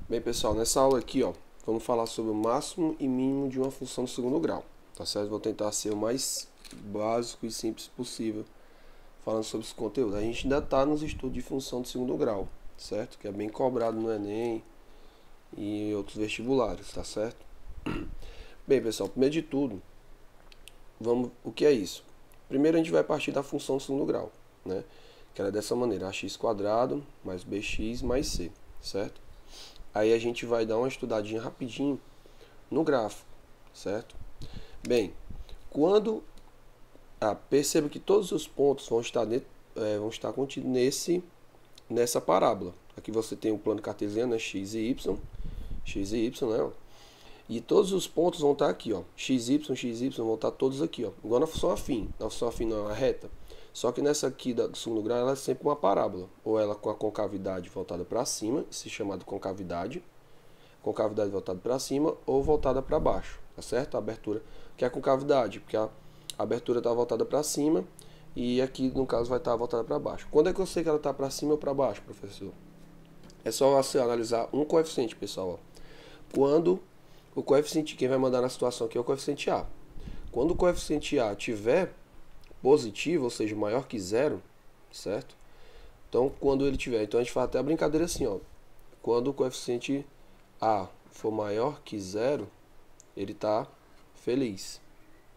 Bem, pessoal, nessa aula aqui, ó, vamos falar sobre o máximo e mínimo de uma função do segundo grau, tá certo? Vou tentar ser o mais básico e simples possível falando sobre esse conteúdo. A gente ainda está nos estudos de função do segundo grau, certo? Que é bem cobrado no Enem e em outros vestibulares, tá certo? Bem, pessoal, primeiro de tudo, o que é isso? Primeiro a gente vai partir da função do segundo grau, né? Que era dessa maneira, ax² mais bx mais c, certo? Aí a gente vai dar uma estudadinha rapidinho no gráfico, certo? Bem, quando perceba que todos os pontos vão estar contidos nessa parábola. Aqui você tem o plano cartesiano, né? x e y, né? E todos os pontos vão estar aqui, ó. x, y vão estar todos aqui, ó. Igual na função afim. Na função afim não é uma reta. Só que nessa aqui do segundo grau ela é sempre uma parábola. Ou ela com a concavidade voltada para cima, se chamada concavidade voltada para cima ou voltada para baixo, tá certo? A abertura, que é a concavidade, porque a abertura está voltada para cima e aqui no caso vai estar voltada para baixo. Quando é que eu sei que ela está para cima ou para baixo, professor? É só você analisar um coeficiente, pessoal. Ó. Quando o coeficiente, quem vai mandar na situação aqui é o coeficiente A. Quando o coeficiente A tiver positivo, ou seja, maior que zero, certo? Então, quando ele tiver, então a gente faz até a brincadeira assim, ó. Quando o coeficiente A for maior que zero, ele está feliz,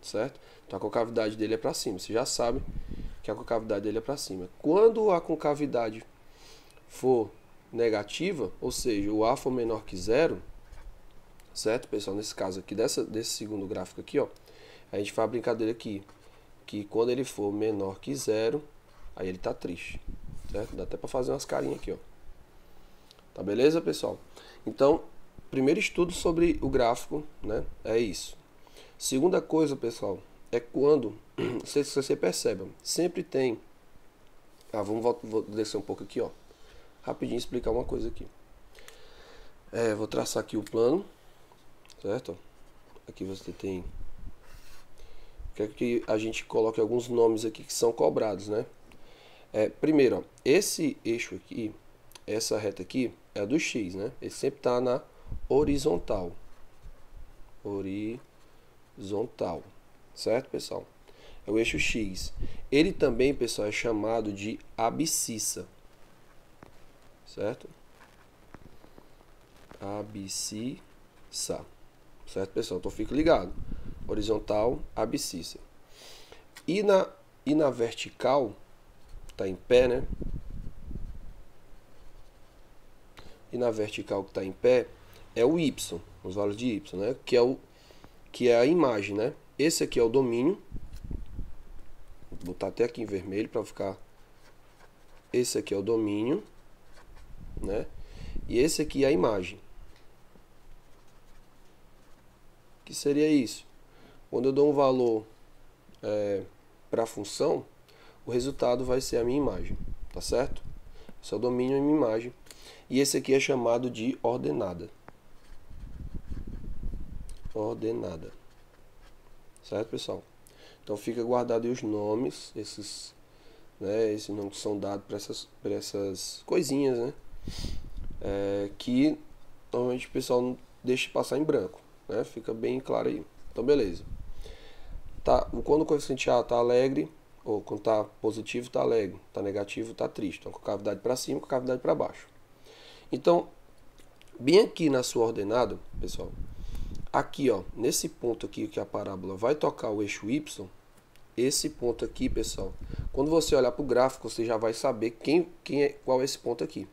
certo? Então a concavidade dele é para cima. Você já sabe que a concavidade dele é para cima. Quando a concavidade for negativa, ou seja, o A for menor que zero, certo, pessoal? Nesse caso aqui, desse segundo gráfico aqui, ó, a gente faz a brincadeira aqui, que quando ele for menor que zero, aí ele está triste, certo? Dá até para fazer umas carinhas aqui, ó. Tá beleza, pessoal? Então, primeiro estudo sobre o gráfico, né? É isso. Segunda coisa, pessoal, é quando, não sei se você percebe, sempre tem. Vou descer um pouco aqui, ó. Rapidinho explicar uma coisa aqui. Vou traçar aqui o plano, certo? Aqui você tem. Quero que a gente coloque alguns nomes aqui que são cobrados, né? Primeiro, ó, esse eixo aqui, essa reta aqui é do x, né? Ele sempre está na horizontal. Horizontal. Certo, pessoal? É o eixo x. Ele também, pessoal, é chamado de abscissa. Certo? Abscissa. Certo, pessoal? Então fique ligado. Horizontal, abscissa. E na vertical, está em pé, né? E na vertical que está em pé é o y, os valores de y, né? Que é a imagem, né? Esse aqui é o domínio. Vou botar até aqui em vermelho para ficar. Esse aqui é o domínio, né? E esse aqui é a imagem. Que seria isso? Quando eu dou um valor para a função, o resultado vai ser a minha imagem, tá certo? Esse é o domínio e minha imagem. E esse aqui é chamado de ordenada. Ordenada. Certo, pessoal? Então fica guardado aí os nomes, esses nomes que são dados para essas coisinhas, né? Que normalmente o pessoal não deixa passar em branco, né? Fica bem claro aí. Então beleza. Tá, quando o coeficiente A está alegre, ou quando está positivo está alegre, está negativo está triste. Então concavidade para cima, concavidade para baixo. Então, bem aqui na sua ordenada, pessoal, aqui, ó, nesse ponto aqui que a parábola vai tocar o eixo y, esse ponto aqui, pessoal, quando você olhar para o gráfico, você já vai saber qual é esse ponto aqui.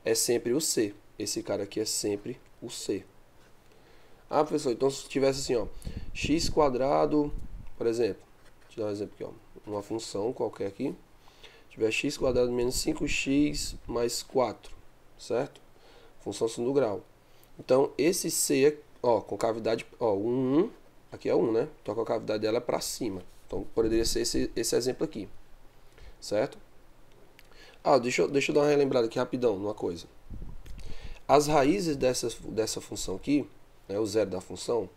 É sempre o C. Esse cara aqui é sempre o C. Ah, professor, então se tivesse assim, ó, x², por exemplo, deixa eu dar um exemplo aqui, ó, uma função qualquer aqui, tiver x² menos 5x mais 4, certo? Função segundo grau. Então, esse C, ó, com cavidade, ó, 1, aqui é 1, né? Então, a concavidade dela é para cima. Então, poderia ser esse exemplo aqui, certo? Deixa eu dar uma relembrada aqui rapidão numa coisa. As raízes dessa função aqui, né, o zero da função,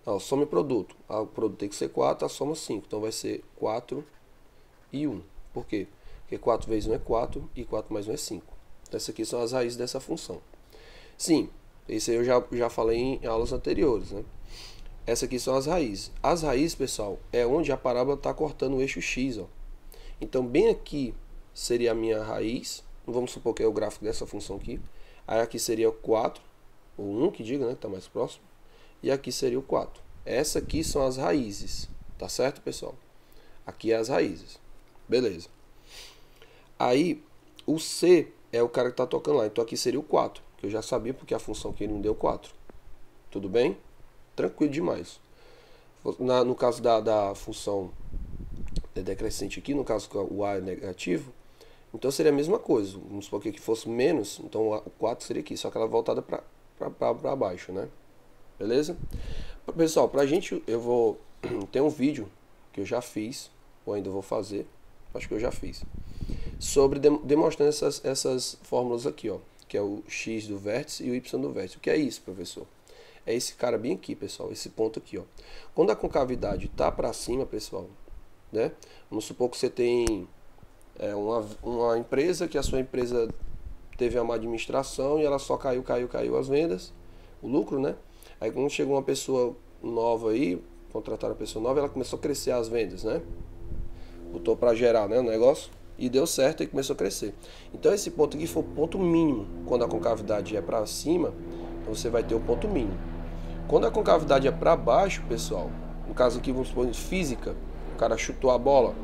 ó, soma e produto. O produto tem que ser 4, a soma 5. Então, vai ser 4 e 1. Por quê? Porque 4 vezes 1 é 4 e 4 mais 1 é 5. Então, essas aqui são as raízes dessa função. Sim, esse aí eu já falei em aulas anteriores, né? Essas aqui são as raízes. As raízes, pessoal, é onde a parábola está cortando o eixo X, ó. Então, bem aqui seria a minha raiz. Vamos supor que é o gráfico dessa função aqui. Aí aqui seria o 4, ou 1 que diga, né, que está mais próximo. E aqui seria o 4. Essa aqui são as raízes, tá certo, pessoal? Aqui é as raízes. Beleza. Aí, o C é o cara que está tocando lá. Então aqui seria o 4, que eu já sabia porque a função aqui não deu 4. Tudo bem? Tranquilo demais. No caso da função decrescente aqui, no caso que o A é negativo, então seria a mesma coisa. Vamos supor que aqui fosse menos, então o 4 seria aqui, só que ela voltada para baixo, né? Beleza? Pessoal, pra gente, eu vou... Tem um vídeo que eu já fiz, ou ainda vou fazer, acho que eu já fiz, sobre demonstrando essas fórmulas aqui, ó, que é o x do vértice e o y do vértice. O que é isso, professor? É esse cara bem aqui, pessoal, esse ponto aqui, ó. Quando a concavidade tá para cima, pessoal, né? Vamos supor que você tem uma empresa, que a sua empresa teve uma administração e ela só caiu as vendas, o lucro, né? Aí quando chegou uma pessoa nova aí, contrataram uma pessoa nova, ela começou a crescer as vendas, né? Botou para gerar, né, o negócio e deu certo e começou a crescer. Então esse ponto aqui foi o ponto mínimo. Quando a concavidade é para cima, você vai ter o ponto mínimo. Quando a concavidade é para baixo, pessoal, no caso aqui vamos supor em física, o cara chutou a bola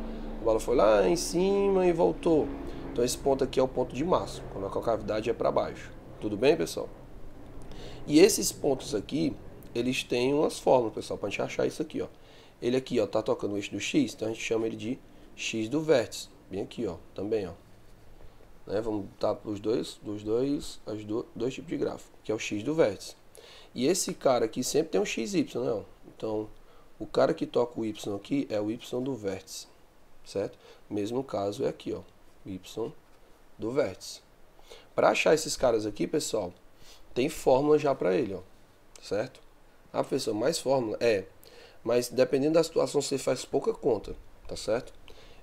foi lá em cima e voltou. Então esse ponto aqui é o ponto de máximo, quando a concavidade é para baixo. Tudo bem, pessoal? E esses pontos aqui, eles têm umas fórmulas, pessoal, para a gente achar isso aqui, ó. Ele aqui, ó, tá tocando o eixo do x, então a gente chama ele de x do vértice. Bem aqui, ó, também, ó. Né? Vamos botar os dois tipos de gráfico, que é o x do vértice. E esse cara aqui sempre tem um xy, né? Então, o cara que toca o y aqui é o y do vértice, certo? Mesmo caso é aqui, ó, y do vértice. Para achar esses caras aqui, pessoal, tem fórmula já para ele, ó, certo? Ah, professor, mais fórmula? É, mas dependendo da situação você faz pouca conta, tá certo?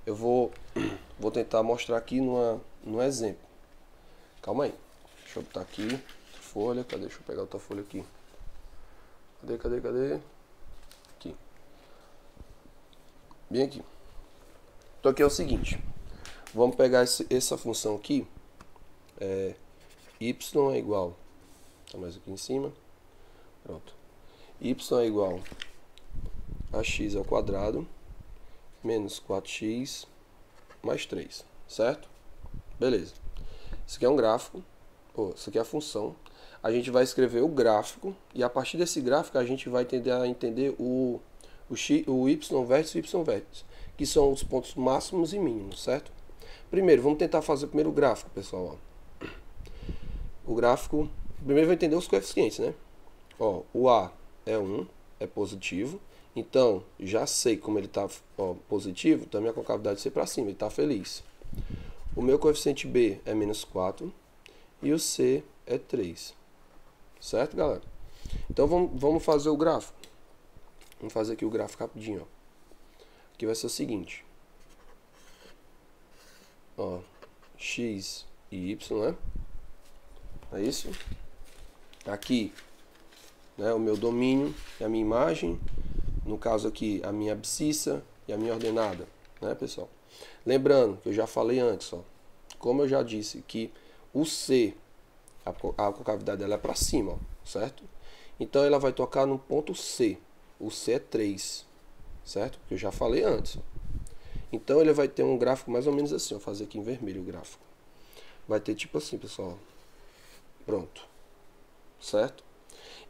Eu vou tentar mostrar aqui num exemplo. Calma aí, deixa eu botar aqui, folha, cadê? Deixa eu pegar outra folha aqui. Cadê? Aqui. Bem aqui. Então aqui é o seguinte, vamos pegar essa função aqui, y é igual, tá mais aqui em cima, pronto, y é igual a x ao quadrado menos 4x mais 3, certo? Beleza. Isso aqui é um gráfico, isso aqui é a função. A gente vai escrever o gráfico e a partir desse gráfico a gente vai entender o y vértice e o y vértice, que são os pontos máximos e mínimos, certo? Primeiro, vamos tentar fazer primeiro o gráfico, pessoal. Ó. O gráfico, primeiro vai entender os coeficientes, né? Ó, o A é 1, é positivo. Então, já sei como ele está positivo, então a minha concavidade vai ser para cima, ele está feliz. O meu coeficiente B é menos 4 e o C é 3. Certo, galera? Então, vamos fazer o gráfico. Vamos fazer aqui o gráfico rapidinho, ó. Aqui vai ser o seguinte. Ó, x e y, né? É isso? Aqui, né, o meu domínio é a minha imagem. No caso aqui, a minha abscissa e a minha ordenada, né, pessoal? Lembrando que eu já falei antes, ó, como eu já disse, que o C, a concavidade dela é para cima, ó, certo? Então ela vai tocar no ponto C. O C é 3, certo? Que eu já falei antes. Ó. Então ele vai ter um gráfico mais ou menos assim, ó, vou fazer aqui em vermelho o gráfico. Vai ter tipo assim, pessoal. Pronto. Certo?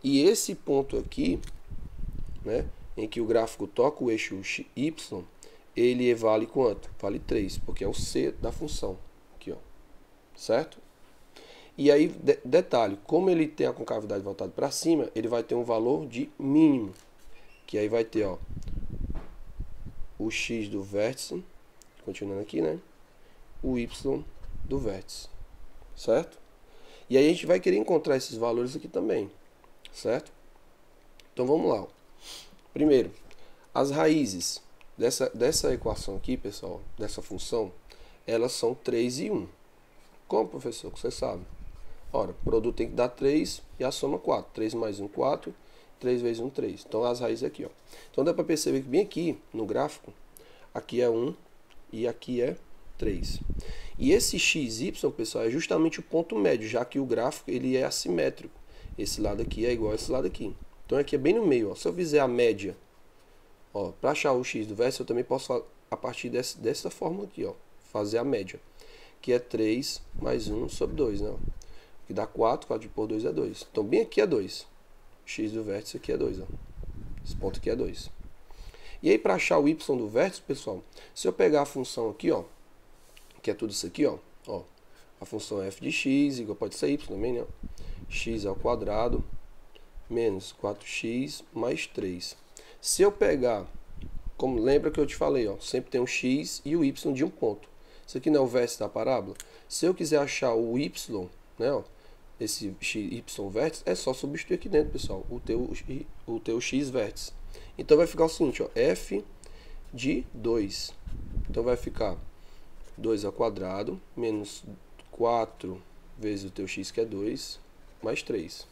E esse ponto aqui, né, em que o gráfico toca o eixo y, ele vale quanto? Vale 3, porque é o C da função. Aqui, ó. Certo? E aí, detalhe, como ele tem a concavidade voltada para cima, ele vai ter um valor de mínimo. Que aí vai ter, ó, o x do vértice, continuando aqui, né? O y do vértice. Certo? E aí a gente vai querer encontrar esses valores aqui também. Certo? Então vamos lá. Ó. Primeiro, as raízes dessa equação aqui, pessoal, dessa função, elas são 3 e 1. Como, professor? Que você sabe? Ora, o produto tem que dar 3 e a soma 4. 3 mais 1, 4. 3 vezes 1, 3. Então, as raízes aqui, ó. Então, dá para perceber que bem aqui, no gráfico, aqui é 1 e aqui é 3. E esse XY, pessoal, é justamente o ponto médio, já que o gráfico ele é assimétrico. Esse lado aqui é igual a esse lado aqui. Então, aqui é bem no meio, ó. Se eu fizer a média, ó, para achar o x do vértice, eu também posso, a partir dessa forma aqui, ó, fazer a média. Que é 3 mais 1 sobre 2, né? Que dá 4, 4 por 2 é 2. Então, bem aqui é 2. X do vértice aqui é 2, ó. Esse ponto aqui é 2. E aí, para achar o y do vértice, pessoal, se eu pegar a função aqui, ó, que é tudo isso aqui, ó, a função f de x, igual pode ser y também, né? X ao quadrado menos 4x mais 3. Se eu pegar, como lembra que eu te falei, ó, sempre tem um x e o y de um ponto. Isso aqui não é o vértice da parábola. Se eu quiser achar o y, né, ó, esse y vértice, é só substituir aqui dentro, pessoal, o teu x vértice. Então vai ficar o seguinte, ó, f de 2. Então vai ficar 2 ao quadrado menos 4 vezes o teu x, que é 2, mais 3.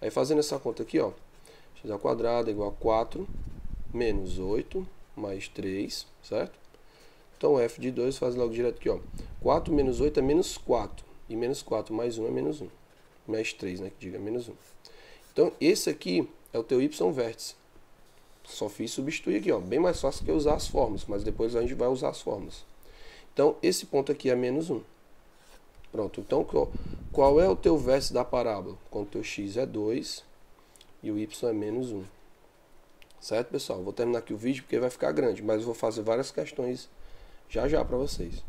Aí fazendo essa conta aqui, ó, x ao quadrado é igual a 4 menos 8 mais 3, certo? Então f de 2 faz logo direto aqui, ó. 4 menos 8 é menos 4. E menos 4 mais 1 é menos 1. Mais 3, né? Que diga menos 1. Então, esse aqui é o teu y vértice. Só fiz substituir aqui, ó. Bem mais fácil que usar as fórmulas, mas depois a gente vai usar as fórmulas. Então, esse ponto aqui é menos 1. Pronto. Então, qual é o teu vértice da parábola? Quando o teu x é 2 e o y é menos 1. Certo, pessoal? Vou terminar aqui o vídeo porque vai ficar grande, mas eu vou fazer várias questões já para vocês.